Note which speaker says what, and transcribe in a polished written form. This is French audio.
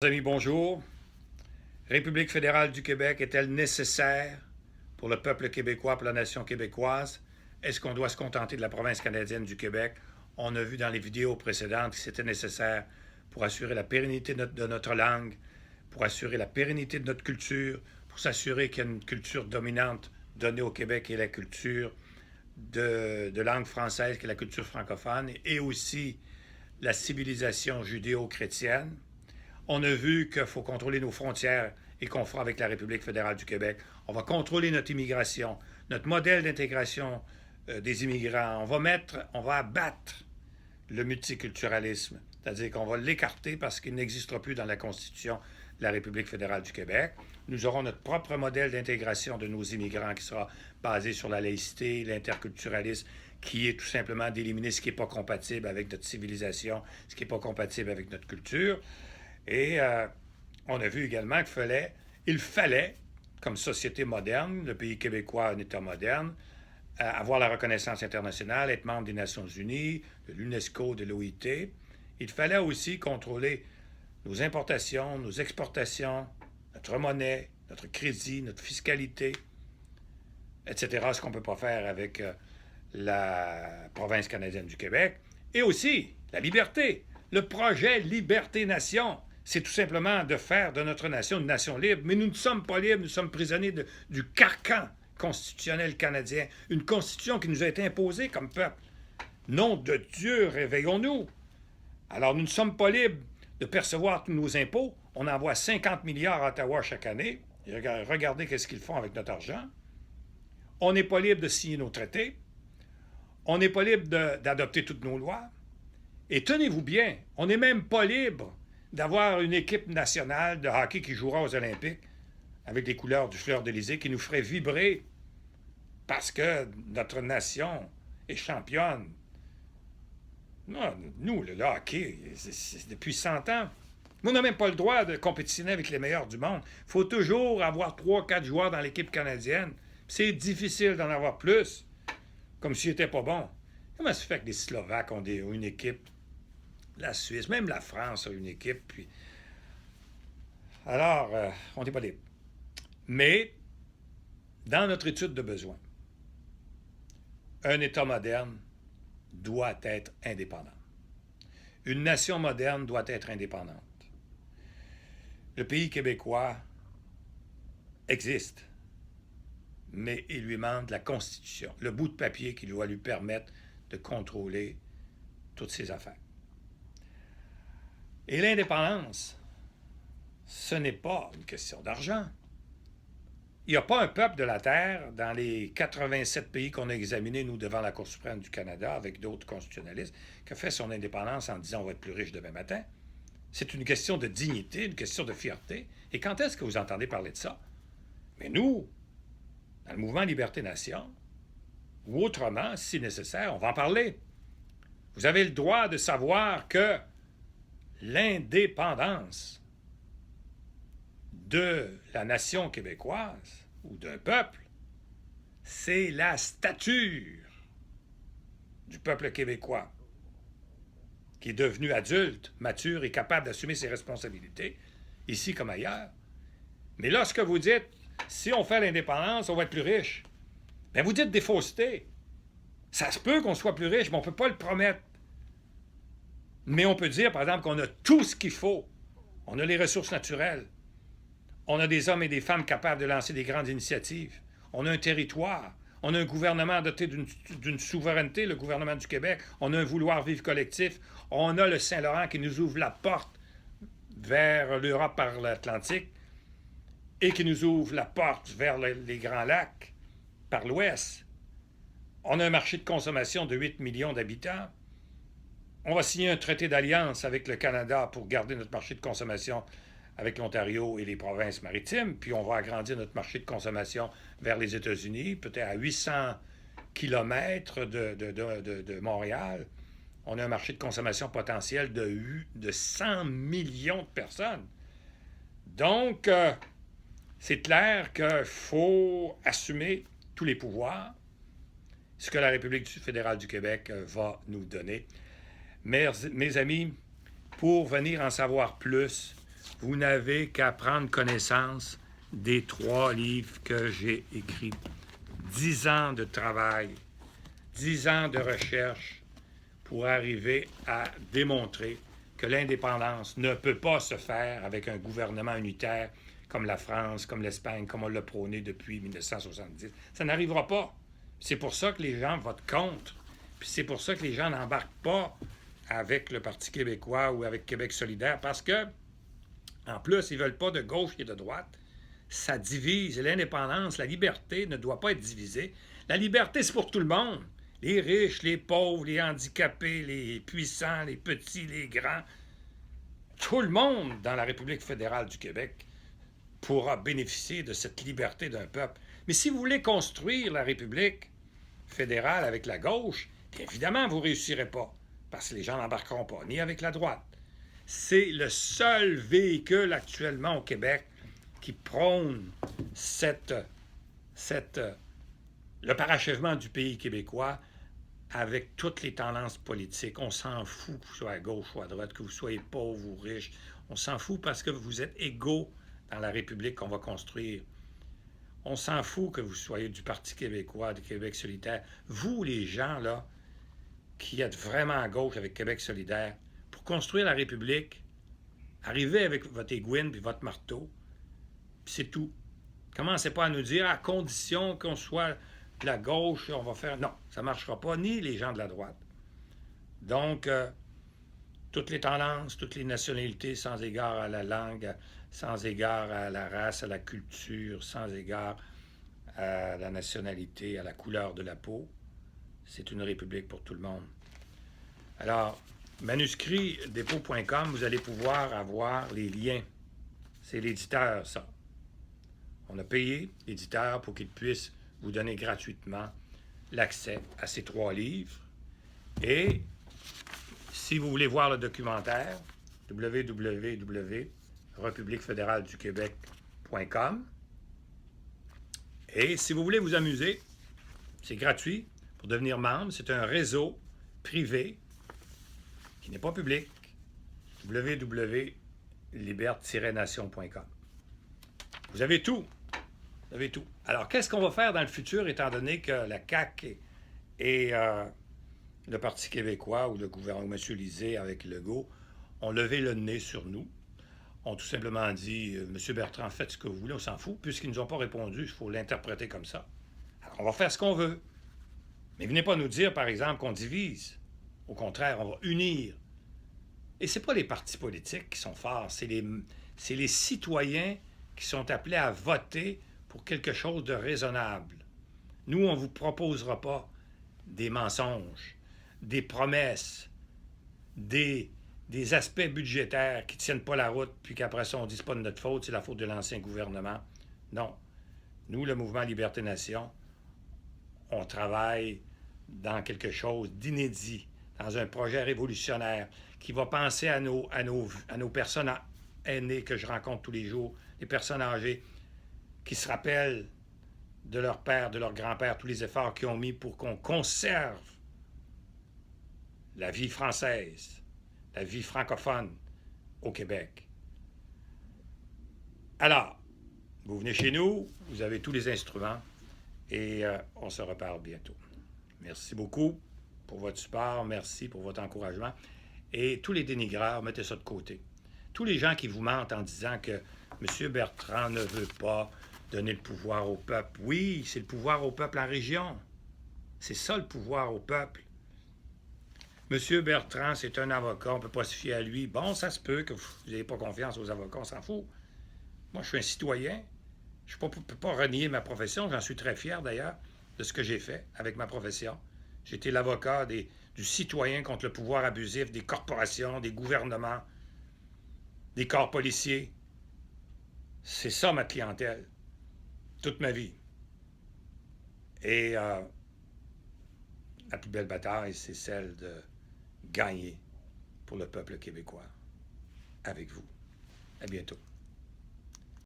Speaker 1: Amis, bonjour. République fédérale du Québec est-elle nécessaire pour le peuple québécois, pour la nation québécoise? Est-ce qu'on doit se contenter de la province canadienne du Québec? On a vu dans les vidéos précédentes que c'était nécessaire pour assurer la pérennité de notre langue, pour assurer la pérennité de notre culture, pour s'assurer qu'il y a une culture dominante donnée au Québec et la culture de langue française, qui est la culture francophone, et aussi la civilisation judéo-chrétienne. On a vu qu'il faut contrôler nos frontières et qu'on fera avec la République fédérale du Québec. On va contrôler notre immigration, notre modèle d'intégration des immigrants. On va abattre le multiculturalisme, c'est-à-dire qu'on va l'écarter parce qu'il n'existera plus dans la Constitution de la République fédérale du Québec. Nous aurons notre propre modèle d'intégration de nos immigrants qui sera basé sur la laïcité, l'interculturalisme, qui est tout simplement d'éliminer ce qui n'est pas compatible avec notre civilisation, ce qui n'est pas compatible avec notre culture. Et on a vu également il fallait, comme société moderne, le pays québécois, un État moderne, avoir la reconnaissance internationale, être membre des Nations Unies, de l'UNESCO, de l'OIT. Il fallait aussi contrôler nos importations, nos exportations, notre monnaie, notre crédit, notre fiscalité, etc., ce qu'on ne peut pas faire avec la province canadienne du Québec. Et aussi la liberté, le projet Liberté-Nation. C'est tout simplement de faire de notre nation une nation libre. Mais nous ne sommes pas libres, nous sommes prisonniers du carcan constitutionnel canadien. Une constitution qui nous a été imposée comme peuple. Nom de Dieu, réveillons-nous. Alors nous ne sommes pas libres de percevoir tous nos impôts. On envoie 50 milliards à Ottawa chaque année. Et regardez qu'est-ce qu'ils font avec notre argent. On n'est pas libre de signer nos traités. On n'est pas libre d'adopter toutes nos lois. Et tenez-vous bien, on n'est même pas libre d'avoir une équipe nationale de hockey qui jouera aux Olympiques avec les couleurs du Fleur-d'Élysée qui nous ferait vibrer parce que notre nation est championne. Non, nous, le hockey, c'est depuis 100 ans. Nous, on n'a même pas le droit de compétitionner avec les meilleurs du monde. Il faut toujours avoir 3-4 joueurs dans l'équipe canadienne. C'est difficile d'en avoir plus, comme s'ils n'étaient pas bons. Comment ça se fait que les Slovaques ont une équipe? La Suisse, même la France a une équipe. Puis... Alors, on n'est pas libre. Mais, dans notre étude de besoin, un État moderne doit être indépendant. Une nation moderne doit être indépendante. Le pays québécois existe, mais il lui manque la Constitution, le bout de papier qui doit lui permettre de contrôler toutes ses affaires. Et l'indépendance, ce n'est pas une question d'argent. Il n'y a pas un peuple de la Terre, dans les 87 pays qu'on a examinés, nous, devant la Cour suprême du Canada, avec d'autres constitutionnalistes, qui a fait son indépendance en disant on va être plus riche demain matin. C'est une question de dignité, une question de fierté. Et quand est-ce que vous entendez parler de ça? Mais nous, dans le mouvement Liberté-Nation, ou autrement, si nécessaire, on va en parler. Vous avez le droit de savoir que l'indépendance de la nation québécoise ou d'un peuple, c'est la stature du peuple québécois qui est devenu adulte, mature et capable d'assumer ses responsabilités, ici comme ailleurs. Mais lorsque vous dites, si on fait l'indépendance, on va être plus riche, bien vous dites des faussetés. Ça se peut qu'on soit plus riche, mais on ne peut pas le promettre. Mais on peut dire, par exemple, qu'on a tout ce qu'il faut. On a les ressources naturelles. On a des hommes et des femmes capables de lancer des grandes initiatives. On a un territoire. On a un gouvernement doté d'une souveraineté, le gouvernement du Québec. On a un vouloir-vivre collectif. On a le Saint-Laurent qui nous ouvre la porte vers l'Europe par l'Atlantique et qui nous ouvre la porte vers les Grands Lacs par l'Ouest. On a un marché de consommation de 8 millions d'habitants. On va signer un traité d'alliance avec le Canada pour garder notre marché de consommation avec l'Ontario et les provinces maritimes, puis on va agrandir notre marché de consommation vers les États-Unis, peut-être à 800 kilomètres de Montréal. On a un marché de consommation potentiel de 100 millions de personnes. Donc, c'est clair qu'il faut assumer tous les pouvoirs, ce que la République fédérale du Québec va nous donner. Mes amis, pour venir en savoir plus, vous n'avez qu'à prendre connaissance des 3 livres que j'ai écrits. 10 ans de travail, 10 ans de recherche pour arriver à démontrer que l'indépendance ne peut pas se faire avec un gouvernement unitaire comme la France, comme l'Espagne, comme on l'a prôné depuis 1970. Ça n'arrivera pas. C'est pour ça que les gens votent contre. Puis c'est pour ça que les gens n'embarquent pas avec le Parti québécois ou avec Québec solidaire, parce que, en plus, ils ne veulent pas de gauche et de droite. Ça divise. L'indépendance, la liberté ne doit pas être divisée. La liberté, c'est pour tout le monde. Les riches, les pauvres, les handicapés, les puissants, les petits, les grands. Tout le monde dans la République fédérale du Québec pourra bénéficier de cette liberté d'un peuple. Mais si vous voulez construire la République fédérale avec la gauche, évidemment, vous ne réussirez pas, parce que les gens n'embarqueront pas, ni avec la droite. C'est le seul véhicule actuellement au Québec qui prône le parachèvement du pays québécois avec toutes les tendances politiques. On s'en fout que vous soyez à gauche ou à droite, que vous soyez pauvre ou riche. On s'en fout parce que vous êtes égaux dans la République qu'on va construire. On s'en fout que vous soyez du Parti québécois, du Québec solidaire. Vous, les gens, là, qui êtes vraiment à gauche avec Québec solidaire, pour construire la République, arrivez avec votre aiguine et votre marteau, puis c'est tout. Commencez pas à nous dire, à condition qu'on soit de la gauche, on va faire... Non, ça ne marchera pas, ni les gens de la droite. Donc, toutes les tendances, toutes les nationalités, sans égard à la langue, sans égard à la race, à la culture, sans égard à la nationalité, à la couleur de la peau, c'est une république pour tout le monde. Alors, manuscritdépôt.com, vous allez pouvoir avoir les liens. C'est l'éditeur, ça. On a payé l'éditeur pour qu'il puisse vous donner gratuitement l'accès à ces 3 livres. Et si vous voulez voir le documentaire, www.republiquefédéraleduquebec.com. Et si vous voulez vous amuser, c'est gratuit pour devenir membre. C'est un réseau privé qui n'est pas public. www.liberte-nation.com. Vous avez tout. Vous avez tout. Alors, qu'est-ce qu'on va faire dans le futur, étant donné que la CAQ et le Parti québécois ou le gouvernement, M. Lisée avec Legault, ont levé le nez sur nous, ont tout simplement dit « M. Bertrand, faites ce que vous voulez, on s'en fout. » Puisqu'ils ne nous ont pas répondu, il faut l'interpréter comme ça. Alors, on va faire ce qu'on veut. Mais venez pas nous dire, par exemple, qu'on divise. Au contraire, on va unir. Et ce n'est pas les partis politiques qui sont forts, c'est les citoyens qui sont appelés à voter pour quelque chose de raisonnable. Nous, on ne vous proposera pas des mensonges, des promesses, des aspects budgétaires qui ne tiennent pas la route, puis qu'après ça, on dit que ce n'est pas de notre faute, c'est la faute de l'ancien gouvernement. Non. Nous, le mouvement Liberté-Nation, on travaille dans quelque chose d'inédit, dans un projet révolutionnaire qui va penser à nos personnes aînées que je rencontre tous les jours, les personnes âgées qui se rappellent de leur père, de leur grand-père, tous les efforts qu'ils ont mis pour qu'on conserve la vie française, la vie francophone au Québec. Alors, vous venez chez nous, vous avez tous les instruments et on se reparle bientôt. Merci beaucoup pour votre support, merci pour votre encouragement. Et tous les dénigreurs, mettez ça de côté. Tous les gens qui vous mentent en disant que M. Bertrand ne veut pas donner le pouvoir au peuple. Oui, c'est le pouvoir au peuple en région. C'est ça le pouvoir au peuple. M. Bertrand, c'est un avocat, on ne peut pas se fier à lui. Bon, ça se peut que vous n'ayez pas confiance aux avocats, on s'en fout. Moi, je suis un citoyen. Je ne peux pas renier ma profession. J'en suis très fier, d'ailleurs, de ce que j'ai fait avec ma profession. J'ai été l'avocat du citoyen contre le pouvoir abusif des corporations, des gouvernements, des corps policiers. C'est ça, ma clientèle. Toute ma vie. Et la plus belle bataille, c'est celle de gagner pour le peuple québécois. Avec vous. À bientôt.